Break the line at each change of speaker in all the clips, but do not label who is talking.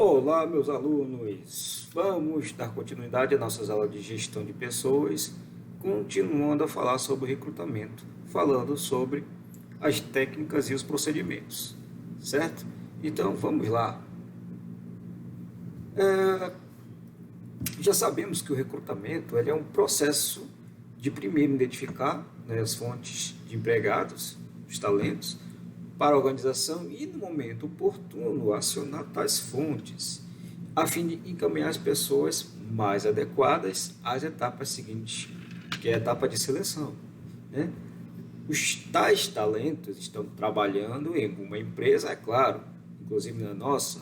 Olá, meus alunos! Vamos dar continuidade à nossas aulas de gestão de pessoas, continuando a falar sobre recrutamento, falando sobre as técnicas e os procedimentos, certo? Então, vamos lá. Já sabemos que o recrutamento ele é um processo de primeiro identificar, né, as fontes de empregados, os talentos, para a organização e, no momento oportuno, acionar tais fontes, a fim de encaminhar as pessoas mais adequadas às etapas seguintes, que é a etapa de seleção, né? Os tais talentos estão trabalhando em alguma empresa, é claro, inclusive na nossa,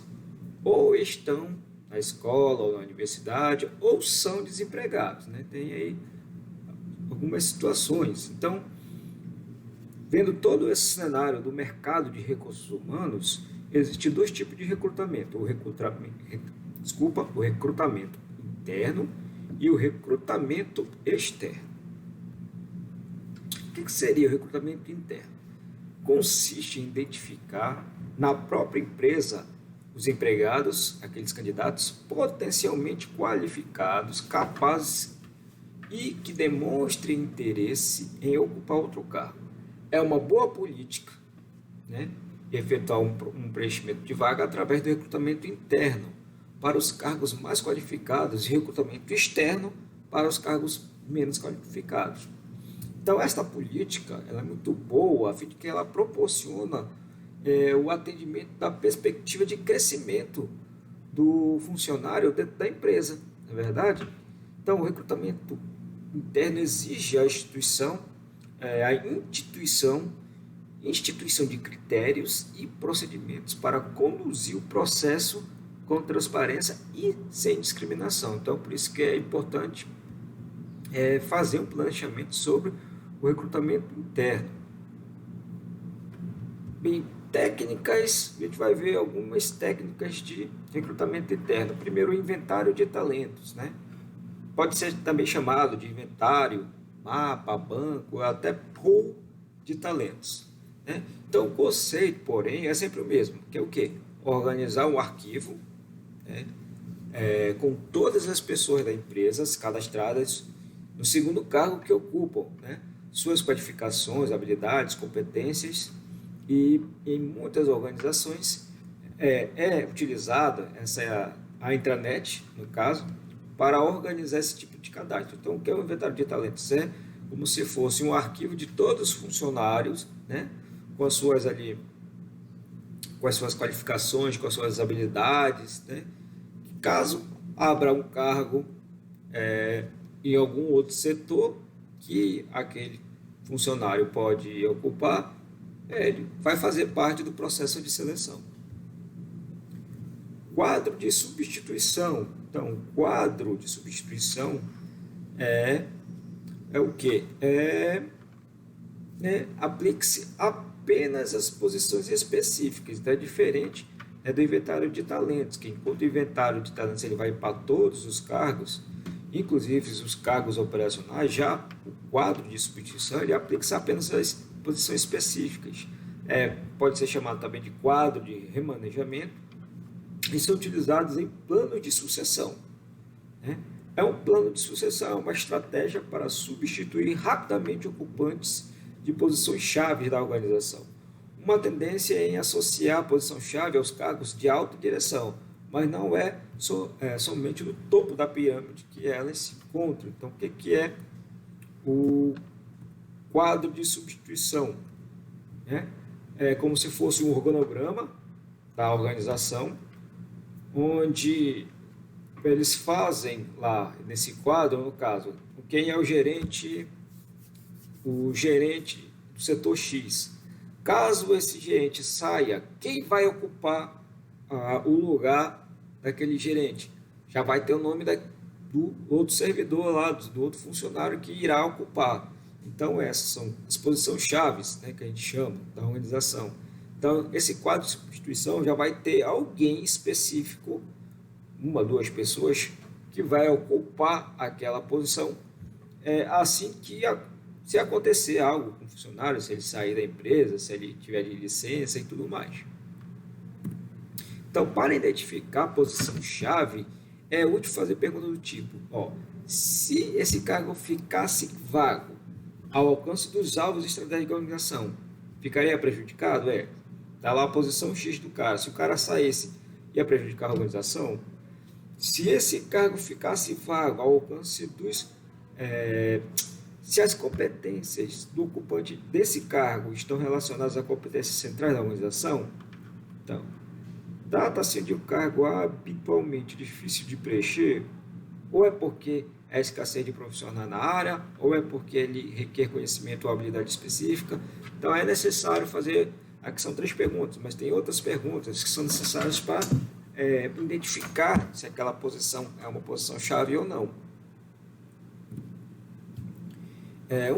ou estão na escola ou na universidade, ou são desempregados, né? Tem aí algumas situações. Então, vendo todo esse cenário do mercado de recursos humanos, existem dois tipos de recrutamento: o recrutamento interno e o recrutamento externo. O que seria o recrutamento interno? Consiste em identificar na própria empresa os empregados, aqueles candidatos potencialmente qualificados, capazes e que demonstrem interesse em ocupar outro cargo. É uma boa política, né, efetuar um preenchimento de vaga através do recrutamento interno para os cargos mais qualificados e recrutamento externo para os cargos menos qualificados. Então, esta política ela é muito boa, a fim de que ela proporciona o atendimento da perspectiva de crescimento do funcionário dentro da empresa, não é verdade? Então, o recrutamento interno exige a instituição de critérios e procedimentos para conduzir o processo com transparência e sem discriminação. Então, por isso que é importante fazer um planejamento sobre o recrutamento interno. Bem, técnicas, a gente vai ver algumas técnicas de recrutamento interno. Primeiro, o inventário de talentos, né? Pode ser também chamado de inventário, mapa, banco, até pool de talentos, né? Então, o conceito, porém, é sempre o mesmo, que é o quê? Organizar um arquivo, né, com todas as pessoas da empresa cadastradas no segundo cargo que ocupam, né, suas qualificações, habilidades, competências, e em muitas organizações é utilizada a intranet, no caso, para organizar esse tipo de cadastro. Então, o que é o inventário de talentos? É como se fosse um arquivo de todos os funcionários, né, com as suas qualificações, com as suas habilidades, né? Caso abra um cargo em algum outro setor que aquele funcionário pode ocupar, ele vai fazer parte do processo de seleção. Quadro de substituição. Então, quadro de substituição é o quê? Aplique-se apenas às posições específicas. Então, é diferente do inventário de talentos, que enquanto o inventário de talentos ele vai para todos os cargos, inclusive os cargos operacionais, já o quadro de substituição ele aplica-se apenas às posições específicas. Pode ser chamado também de quadro de remanejamento e são utilizados em planos de sucessão, né? É um plano de sucessão, uma estratégia para substituir rapidamente ocupantes de posições chaves da organização. Uma tendência é em associar a posição-chave aos cargos de alta direção, mas não somente no topo da pirâmide que elas se encontram. Então, o que é o quadro de substituição? É como se fosse um organograma da organização, onde eles fazem lá nesse quadro, no caso, quem é o gerente do setor X. Caso esse gerente saia, quem vai ocupar o lugar daquele gerente? Já vai ter o nome do outro servidor lá, do outro funcionário que irá ocupar. Então, essas são as posições chaves, né, que a gente chama da organização. Então, esse quadro de substituição já vai ter alguém específico, uma, duas pessoas, que vai ocupar aquela posição assim que se acontecer algo com o funcionário, se ele sair da empresa, se ele tiver de licença e tudo mais. Então, para identificar a posição-chave, é útil fazer perguntas do tipo, se esse cargo ficasse vago ao alcance dos alvos estratégicos da organização, ficaria prejudicado? Está lá a posição X do cara. Se o cara saísse, ia prejudicar a organização? Se esse cargo ficasse vago ao alcance dos... se as competências do ocupante desse cargo estão relacionadas a competências centrais da organização, então, trata-se de um cargo habitualmente difícil de preencher, ou é porque é escassez de profissional na área, ou é porque ele requer conhecimento ou habilidade específica. Então, é necessário fazer... Aqui são 3 perguntas, mas tem outras perguntas que são necessárias para identificar se aquela posição é uma posição-chave ou não.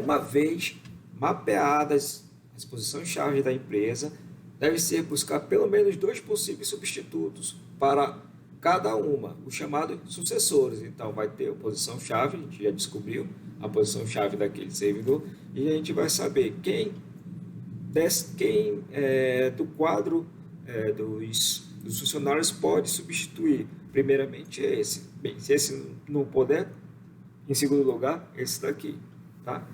Uma vez mapeadas as posições-chave da empresa, deve ser buscar pelo menos 2 possíveis substitutos para cada uma, os chamados sucessores. Então, vai ter a posição-chave, a gente já descobriu a posição-chave daquele servidor, e a gente vai saber quem do quadro dos funcionários pode substituir. Primeiramente esse. Bem, se esse não puder, em segundo lugar, esse daqui. Tá?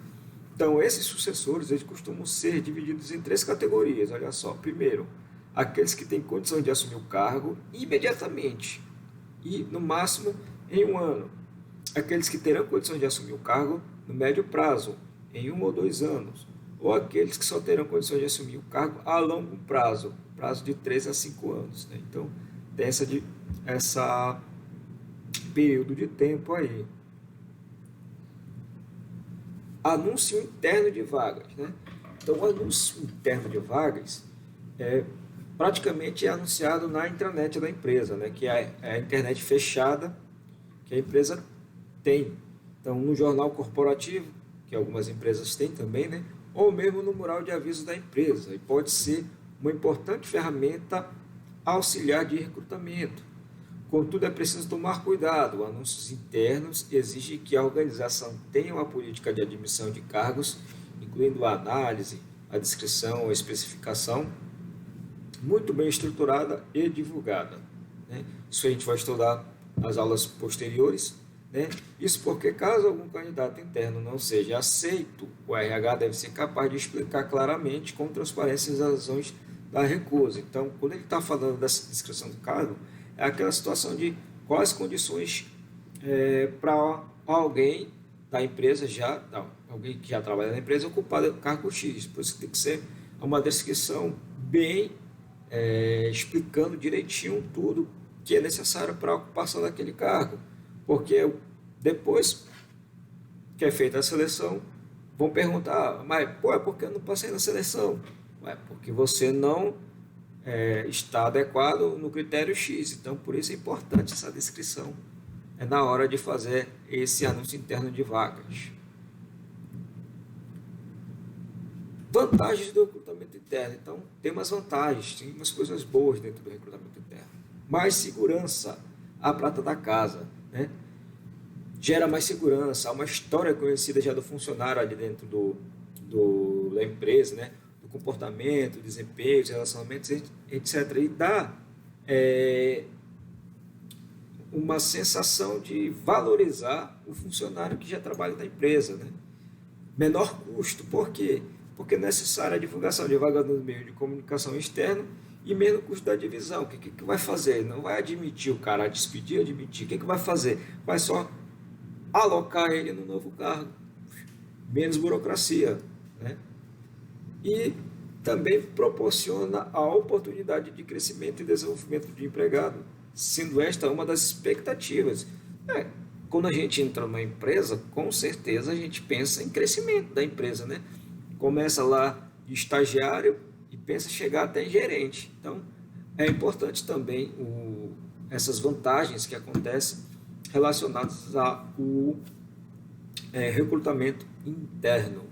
Então, esses sucessores eles costumam ser divididos em 3 categorias. Olha só. Primeiro, aqueles que têm condições de assumir o cargo imediatamente e, no máximo, em 1 ano. Aqueles que terão condições de assumir o cargo no médio prazo, em 1 ou 2 anos. Ou aqueles que só terão condições de assumir o cargo a longo prazo, prazo de 3 a 5 anos. Né? Então, tem essa período de tempo aí. Anúncio interno de vagas. Né? Então, o anúncio interno de vagas praticamente é anunciado na intranet da empresa, né? Que é a internet fechada que a empresa tem. Então, no jornal corporativo, que algumas empresas têm também, né? Ou mesmo no mural de avisos da empresa. E pode ser uma importante ferramenta auxiliar de recrutamento. Contudo, é preciso tomar cuidado. Anúncios internos exigem que a organização tenha uma política de admissão de cargos, incluindo a análise, a descrição, a especificação, muito bem estruturada e divulgada. Né? Isso a gente vai estudar nas aulas posteriores. Né? Isso porque, caso algum candidato interno não seja aceito, o RH deve ser capaz de explicar claramente, com transparência, as razões da recusa. Então, quando ele está falando dessa descrição do cargo, é aquela situação de quais condições para alguém da empresa alguém que já trabalha na empresa ocupar o cargo X. Por isso que tem que ser uma descrição bem explicando direitinho tudo que é necessário para a ocupação daquele cargo. Porque depois que é feita a seleção, vão perguntar, mas é porque eu não passei na seleção? Porque você não está adequado no critério X. Então, por isso é importante essa descrição na hora de fazer esse anúncio interno de vagas. Vantagens do recrutamento interno. Então, tem umas vantagens, tem umas coisas boas dentro do recrutamento interno. Mais segurança, a prata da casa. Né? Gera mais segurança, há uma história conhecida já do funcionário ali dentro da empresa, né? Do comportamento, desempenho, relacionamentos, etc. E dá uma sensação de valorizar o funcionário que já trabalha na empresa. Né? Menor custo, por quê? Porque é necessária a divulgação de vagas no meio de comunicação externo e menos custo da divisão. O que vai fazer? Não vai admitir o cara, despedir, admitir. O que vai fazer? Vai só alocar ele no novo cargo. Menos burocracia. Né? E também proporciona a oportunidade de crescimento e desenvolvimento de empregado, sendo esta uma das expectativas. Quando a gente entra numa empresa, com certeza a gente pensa em crescimento da empresa. Né? Começa lá de estagiário e pensa chegar até em gerente. Então, é importante também essas vantagens que acontecem relacionadas ao recrutamento interno.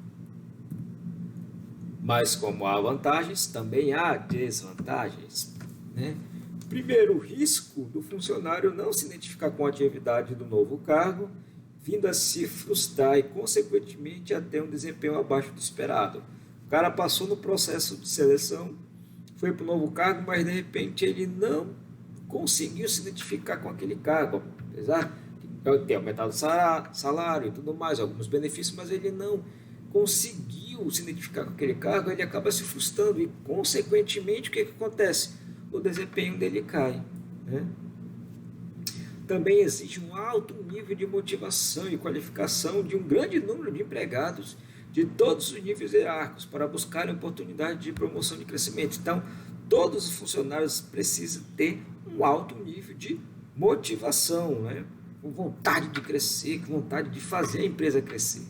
Mas como há vantagens, também há desvantagens. Né? Primeiro, o risco do funcionário não se identificar com a atividade do novo cargo, vindo a se frustrar e, consequentemente, a ter um desempenho abaixo do esperado. O cara passou no processo de seleção, foi para o novo cargo, mas de repente ele não conseguiu se identificar com aquele cargo, apesar de ter aumentado o salário e tudo mais, alguns benefícios, mas ele não conseguiu se identificar com aquele cargo, ele acaba se frustrando e, consequentemente, o que acontece? O desempenho dele cai, né? Também existe um alto nível de motivação e qualificação de um grande número de empregados de todos os níveis hierárquicos para buscarem oportunidade de promoção de crescimento. Então, todos os funcionários precisam ter um alto nível de motivação, né? Com vontade de crescer, com vontade de fazer a empresa crescer.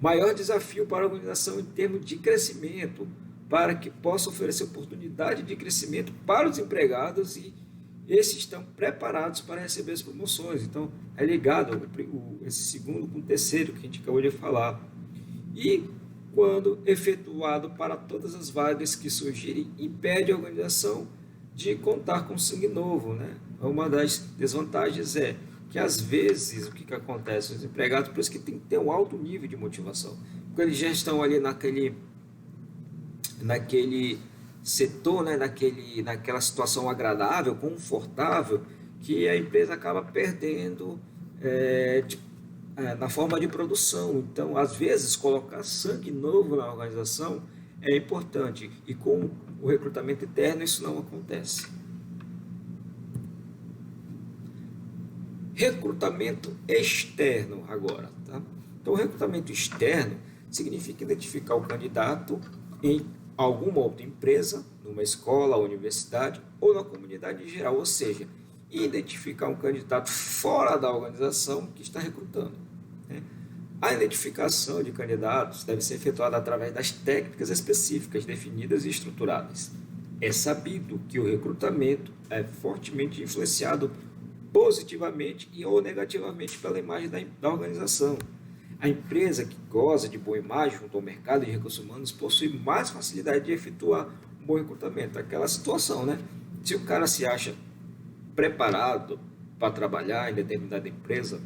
Maior desafio para a organização em termos de crescimento, para que possa oferecer oportunidade de crescimento para os empregados e esses estão preparados para receber as promoções. Então, é ligado esse segundo com o terceiro que a gente acabou de falar. E, quando efetuado para todas as vagas que surgirem, impede a organização de contar com sangue novo, né? Uma das desvantagens é que, às vezes, o que acontece? Os empregados, por isso que tem que ter um alto nível de motivação. Porque eles já estão ali naquele setor, né, naquela situação agradável, confortável, que a empresa acaba perdendo na forma de produção. Então, às vezes, colocar sangue novo na organização é importante, e com o recrutamento interno isso não acontece. Recrutamento externo agora, tá? Então, o recrutamento externo significa identificar o candidato em alguma outra empresa, numa escola, universidade ou na comunidade em geral, ou seja, identificar um candidato fora da organização que está recrutando, né? A identificação de candidatos deve ser efetuada através das técnicas específicas definidas e estruturadas. É sabido que o recrutamento é fortemente influenciado positivamente e ou negativamente pela imagem da organização. A empresa que goza de boa imagem junto ao mercado de recursos humanos possui mais facilidade de efetuar um bom recrutamento. Aquela situação, né? Se o cara se acha preparado para trabalhar em determinada empresa,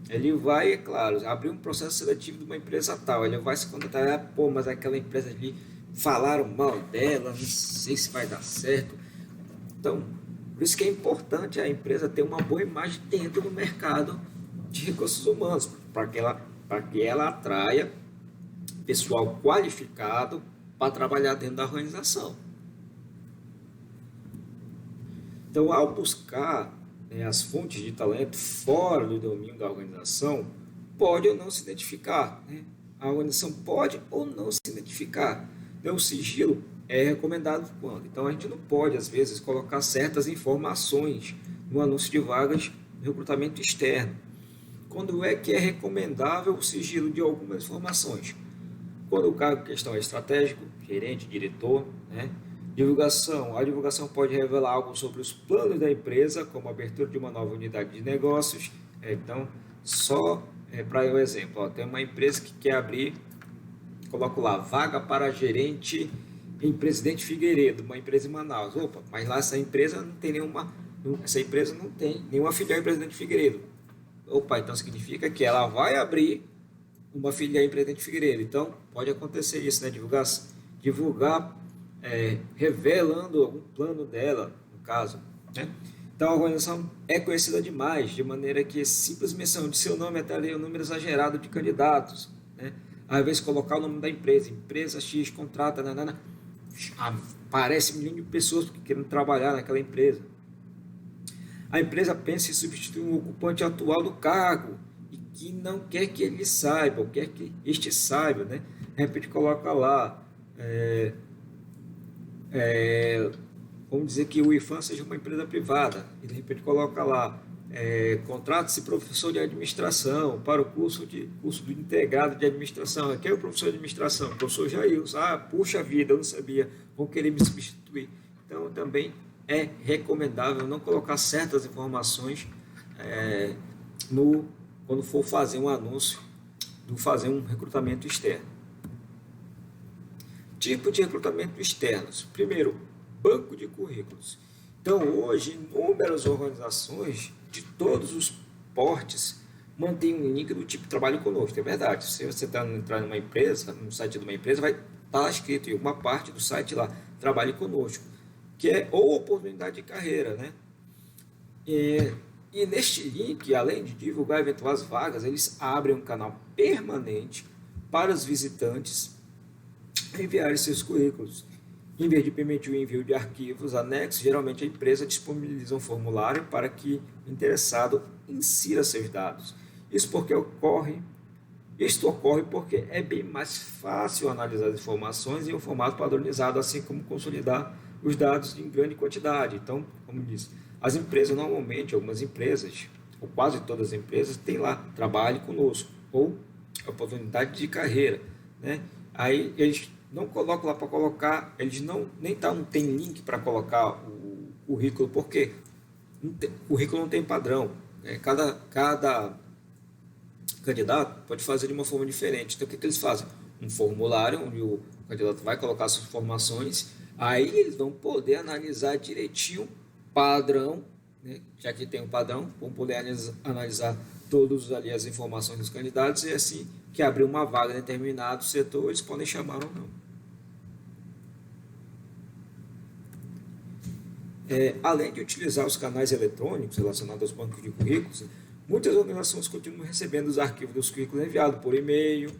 ele vai, é claro, abrir um processo seletivo de uma empresa tal, ele vai se contratar, mas aquela empresa ali falaram mal dela, não sei se vai dar certo. Então, por isso que é importante a empresa ter uma boa imagem dentro do mercado de recursos humanos, para que ela atraia pessoal qualificado para trabalhar dentro da organização. Então, ao buscar as fontes de talento fora do domínio da organização, pode ou não se identificar, né? A organização pode ou não se identificar. Então, o sigilo é recomendado quando? Então, a gente não pode, às vezes, colocar certas informações no anúncio de vagas de recrutamento externo. Quando é que é recomendável o sigilo de algumas informações? Quando o cargo em questão é estratégico, gerente, diretor, né? Divulgação. A divulgação pode revelar algo sobre os planos da empresa, como a abertura de uma nova unidade de negócios. Então, só para o exemplo, tem uma empresa que quer abrir, coloco lá, vaga para gerente em Presidente Figueiredo, uma empresa em Manaus. Opa, mas lá essa empresa não tem nenhuma filial em Presidente Figueiredo. Opa, então significa que ela vai abrir uma filial em Presidente Figueiredo. Então, pode acontecer isso, né? Divulgar revelando algum plano dela, no caso, né? Então, a organização é conhecida demais, de maneira que simples menção de seu nome até ali um número exagerado de candidatos, né? Às vezes, colocar o nome da empresa X, contrata, aparece 1 milhão de pessoas que querem trabalhar naquela empresa. A empresa pensa em substituir um ocupante atual do cargo e que não quer que ele saiba, ou quer que este saiba, né? De repente, coloca lá... vamos dizer que o IFAM seja uma empresa privada, e de repente coloca lá, contrata-se professor de administração para o curso do integrado de administração. Quem é o professor de administração? O professor Jailson. Puxa vida, eu não sabia, vão querer me substituir. Então, também é recomendável não colocar certas informações quando for fazer um anúncio, fazer um recrutamento externo. Tipo de recrutamento externos. Primeiro, banco de currículos. Então, hoje, inúmeras organizações de todos os portes mantêm um link do tipo trabalho conosco. É verdade. Se você entrar numa empresa, no site de uma empresa, vai estar escrito em uma parte do site lá, trabalhe conosco. que é ou oportunidade de carreira, né? E neste link, além de divulgar eventuais vagas, eles abrem um canal permanente para os visitantes enviarem seus currículos. Em vez de permitir o envio de arquivos anexos, geralmente a empresa disponibiliza um formulário para que o interessado insira seus dados. Isto ocorre porque é bem mais fácil analisar as informações em um formato padronizado, assim como consolidar os dados em grande quantidade. Então, como disse, as empresas normalmente, algumas empresas, ou quase todas as empresas, têm lá, trabalhe conosco, ou oportunidade de carreira, né? Aí eles não colocam lá para colocar, eles não tem link para colocar o currículo, porque o currículo não tem padrão, né? Cada candidato pode fazer de uma forma diferente. Então, o que eles fazem? Um formulário onde o candidato vai colocar suas informações, aí eles vão poder analisar direitinho padrão, né? Já que tem um padrão, vão poder analisar todas ali as informações dos candidatos e assim que abrir uma vaga em determinado setor, eles podem chamar ou não. Além de utilizar os canais eletrônicos relacionados aos bancos de currículos, muitas organizações continuam recebendo os arquivos dos currículos enviados por e-mail,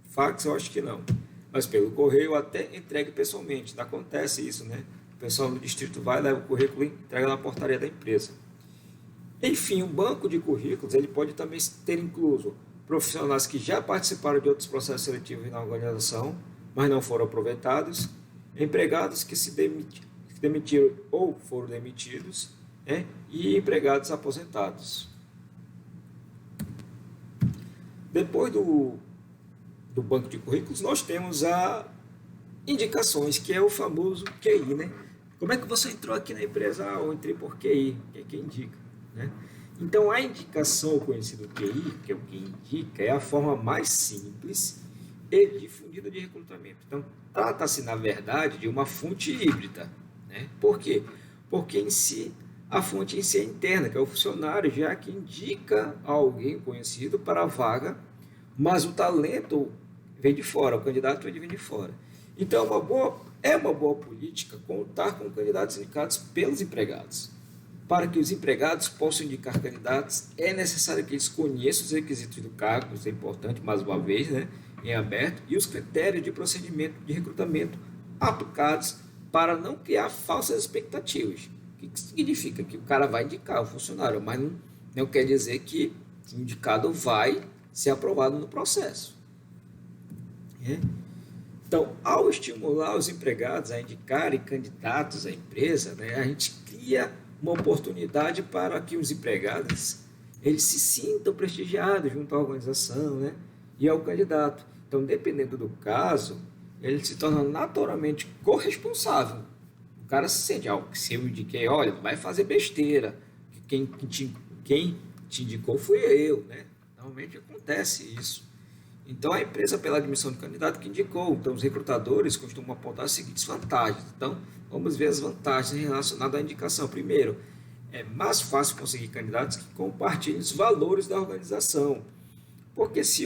fax, eu acho que não, mas pelo correio até entregue pessoalmente. Não acontece isso, né? O pessoal do distrito vai, leva o currículo e entrega na portaria da empresa. Enfim, um banco de currículos ele pode também ter incluso profissionais que já participaram de outros processos seletivos na organização, mas não foram aproveitados, empregados que se demitiram ou foram demitidos, né? E empregados aposentados. Depois do banco de currículos, nós temos a indicações, que é o famoso QI, né? Como é que você entrou aqui na empresa? Eu entrei por QI, que é quem indica, né? Então, a indicação, o conhecido QI, que é o que indica, é a forma mais simples e difundida de recrutamento. Então, trata-se, na verdade, de uma fonte híbrida, né? Por quê? Porque em si, a fonte em si é interna, que é o funcionário, já que indica alguém conhecido para a vaga, mas o talento vem de fora, o candidato vem de fora. Então, é uma boa política contar com candidatos indicados pelos empregados. Para que os empregados possam indicar candidatos, é necessário que eles conheçam os requisitos do cargo, isso é importante, mais uma vez, né, em aberto, e os critérios de procedimento de recrutamento aplicados para não criar falsas expectativas. O que significa? Que o cara vai indicar o funcionário, mas não quer dizer que o indicado vai ser aprovado no processo. Então, ao estimular os empregados a indicarem candidatos à empresa, né, a gente cria uma oportunidade para que os empregados eles se sintam prestigiados junto à organização, né, e ao candidato. Então, dependendo do caso, ele se torna naturalmente corresponsável. O cara se sente, se eu indiquei, olha, não vai fazer besteira, quem te indicou fui eu, né? Normalmente acontece isso. Então, a empresa, pela admissão do candidato que indicou, então os recrutadores costumam apontar as seguintes vantagens. Então, vamos ver as vantagens relacionadas à indicação. Primeiro, é mais fácil conseguir candidatos que compartilhem os valores da organização. Porque se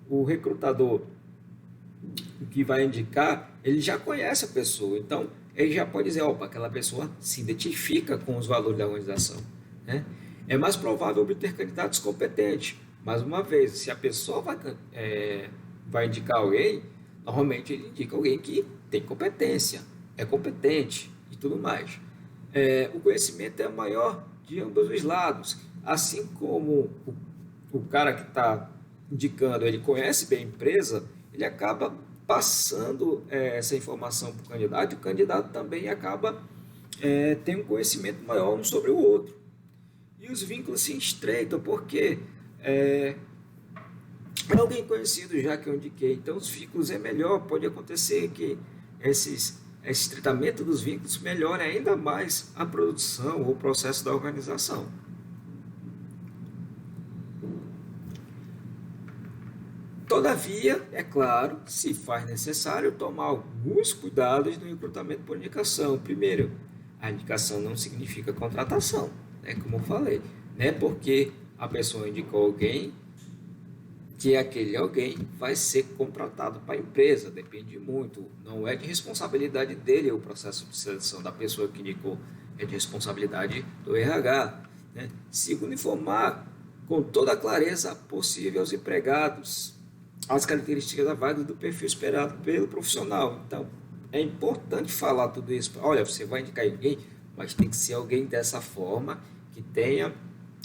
o recrutador que vai indicar, ele já conhece a pessoa, então ele já pode dizer, opa, aquela pessoa se identifica com os valores da organização, né? É mais provável obter candidatos competentes. Mais uma vez, se a pessoa vai indicar alguém, normalmente ele indica alguém que tem competência, é competente e tudo mais. O conhecimento é maior de ambos os lados. Assim como o cara que está indicando, ele conhece bem a empresa, ele acaba passando essa informação para o candidato também acaba tendo um conhecimento maior um sobre o outro. E os vínculos se estreitam, porque é alguém conhecido já que eu indiquei, então os vínculos é melhor, pode acontecer que esse estreitamento dos vínculos melhore ainda mais a produção ou o processo da organização. Todavia, é claro, se faz necessário tomar alguns cuidados no recrutamento por indicação. Primeiro, a indicação não significa contratação, né? Como eu falei, não é porque a pessoa indicou alguém que aquele alguém vai ser contratado para a empresa, depende muito, não é de responsabilidade dele o processo de seleção da pessoa que indicou, é de responsabilidade do RH. Né? Segundo, informar com toda a clareza possível aos empregados as características da vaga do perfil esperado pelo profissional. Então, é importante falar tudo isso. Olha, você vai indicar alguém, mas tem que ser alguém dessa forma, que tenha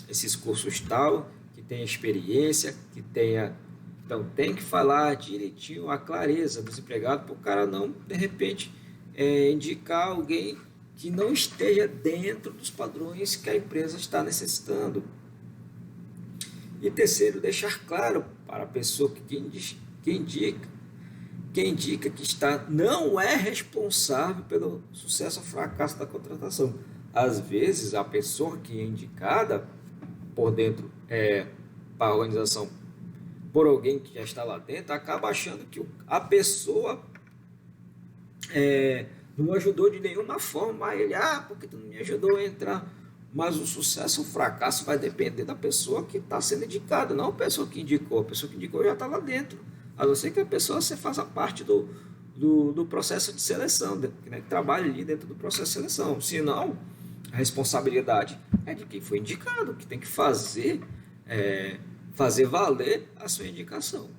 esses cursos tal, que tenha experiência, que tenha... Então, tem que falar direitinho a clareza dos empregados, para o cara não, de repente, indicar alguém que não esteja dentro dos padrões que a empresa está necessitando. E terceiro, deixar claro para a pessoa que indica que está, não é responsável pelo sucesso ou fracasso da contratação. Às vezes, a pessoa que é indicada por dentro para a organização por alguém que já está lá dentro, acaba achando que a pessoa não ajudou de nenhuma forma ele, porque tu não me ajudou a entrar. Mas o sucesso ou fracasso vai depender da pessoa que está sendo indicada, não a pessoa que indicou. A pessoa que indicou já está lá dentro. A não ser que a pessoa faça parte do processo de seleção, né, que trabalhe ali dentro do processo de seleção. Senão, a responsabilidade é de quem foi indicado, que tem que fazer valer a sua indicação.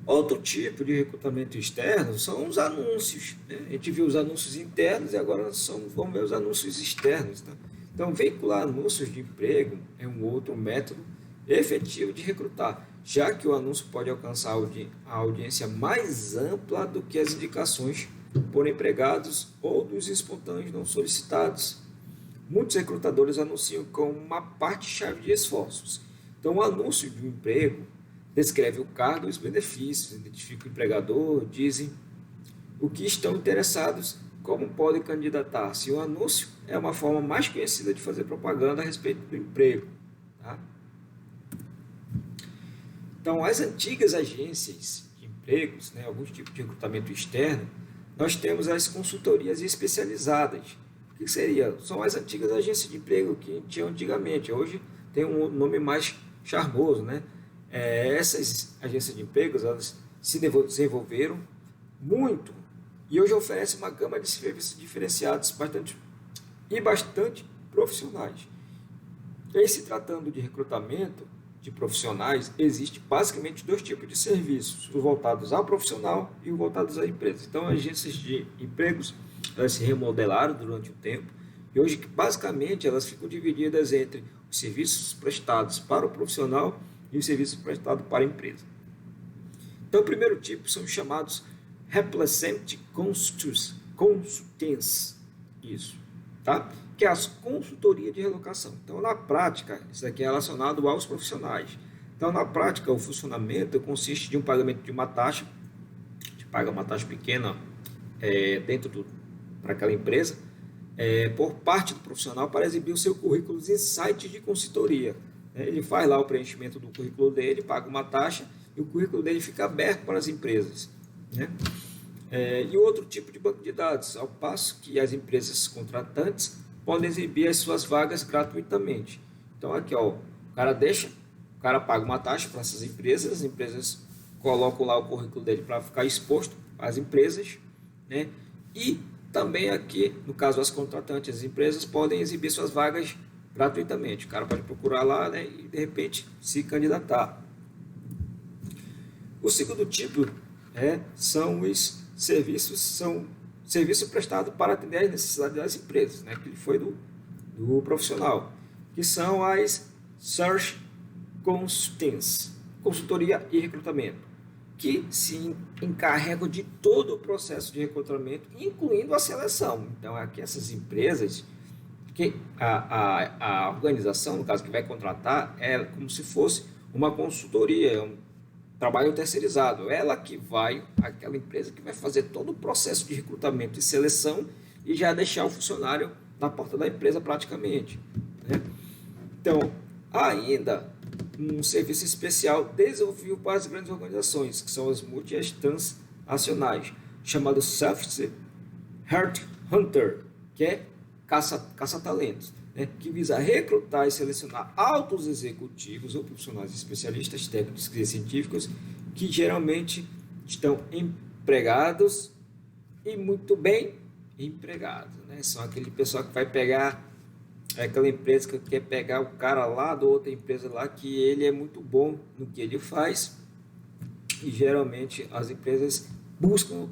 Outro tipo de recrutamento externo são os anúncios. Né? A gente viu os anúncios internos e agora vamos ver os anúncios externos. Tá? Então, veicular anúncios de emprego é um outro método efetivo de recrutar, já que o anúncio pode alcançar a audiência mais ampla do que as indicações por empregados ou dos espontâneos não solicitados. Muitos recrutadores anunciam como uma parte-chave de esforços. Então, o anúncio de um emprego descreve o cargo e os benefícios, identifica o empregador, dizem o que estão interessados, como podem candidatar-se. O anúncio é uma forma mais conhecida de fazer propaganda a respeito do emprego. Tá? Então, as antigas agências de empregos, né, alguns tipos de recrutamento externo, nós temos as consultorias especializadas. O que seria? São as antigas agências de emprego que tinham antigamente. Hoje tem um nome mais charmoso, né? Essas agências de empregos, elas se desenvolveram muito e hoje oferecem uma gama de serviços diferenciados bastante profissionais. E se tratando de recrutamento de profissionais, existe basicamente dois tipos de serviços, os voltados ao profissional e os voltados à empresa. Então, as agências de empregos, elas se remodelaram durante o tempo e hoje, basicamente, elas ficam divididas entre os serviços prestados para o profissional e os serviços prestados para a empresa. Então, o primeiro tipo são os chamados Replacement Consultants, isso, tá? Que é as consultorias de relocação. Então, na prática, isso aqui é relacionado aos profissionais. Então, na prática, o funcionamento consiste de um pagamento de uma taxa, a gente paga uma taxa pequena para aquela empresa, por parte do profissional para exibir o seu currículo em sites de consultoria. Ele faz lá o preenchimento do currículo dele, paga uma taxa e o currículo dele fica aberto para as empresas. Né? E outro tipo de banco de dados, ao passo que as empresas contratantes podem exibir as suas vagas gratuitamente. Então aqui, o cara paga uma taxa para essas empresas, as empresas colocam lá o currículo dele para ficar exposto às empresas, né? E também aqui, no caso as contratantes, as empresas podem exibir suas vagas gratuitamente. O cara pode procurar lá, né, e de repente se candidatar. O segundo tipo são os serviço prestado para atender às necessidades das empresas, né, que foi do profissional, que são as Search Consultants, consultoria e recrutamento, que se encarregam de todo o processo de recrutamento, incluindo a seleção. Então, aqui essas empresas, que a organização, no caso, que vai contratar, é como se fosse uma consultoria, um trabalho terceirizado. Ela que vai, aquela empresa que vai fazer todo o processo de recrutamento e seleção e já deixar o funcionário na porta da empresa praticamente. Né? Então, ainda um serviço especial desenvolvido para as grandes organizações, que são as multinacionais, chamado Safety Heart Hunter, que é caça-talentos. né, que visa recrutar e selecionar altos executivos ou profissionais especialistas, técnicos e científicos que geralmente estão empregados e muito bem empregados, né? São aquele pessoal que vai pegar aquela empresa que quer pegar o cara lá da outra empresa lá que ele é muito bom no que ele faz, e geralmente as empresas buscam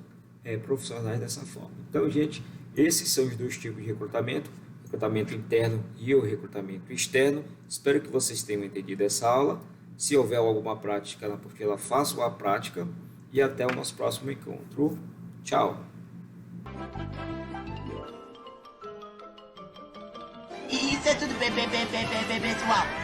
profissionais dessa forma. Então, gente, esses são os dois tipos de recrutamento: recrutamento interno e o recrutamento externo. Espero que vocês tenham entendido essa aula. Se houver alguma prática na apostila, façam a prática e até o nosso próximo encontro. Tchau!
Isso é tudo bem, pessoal.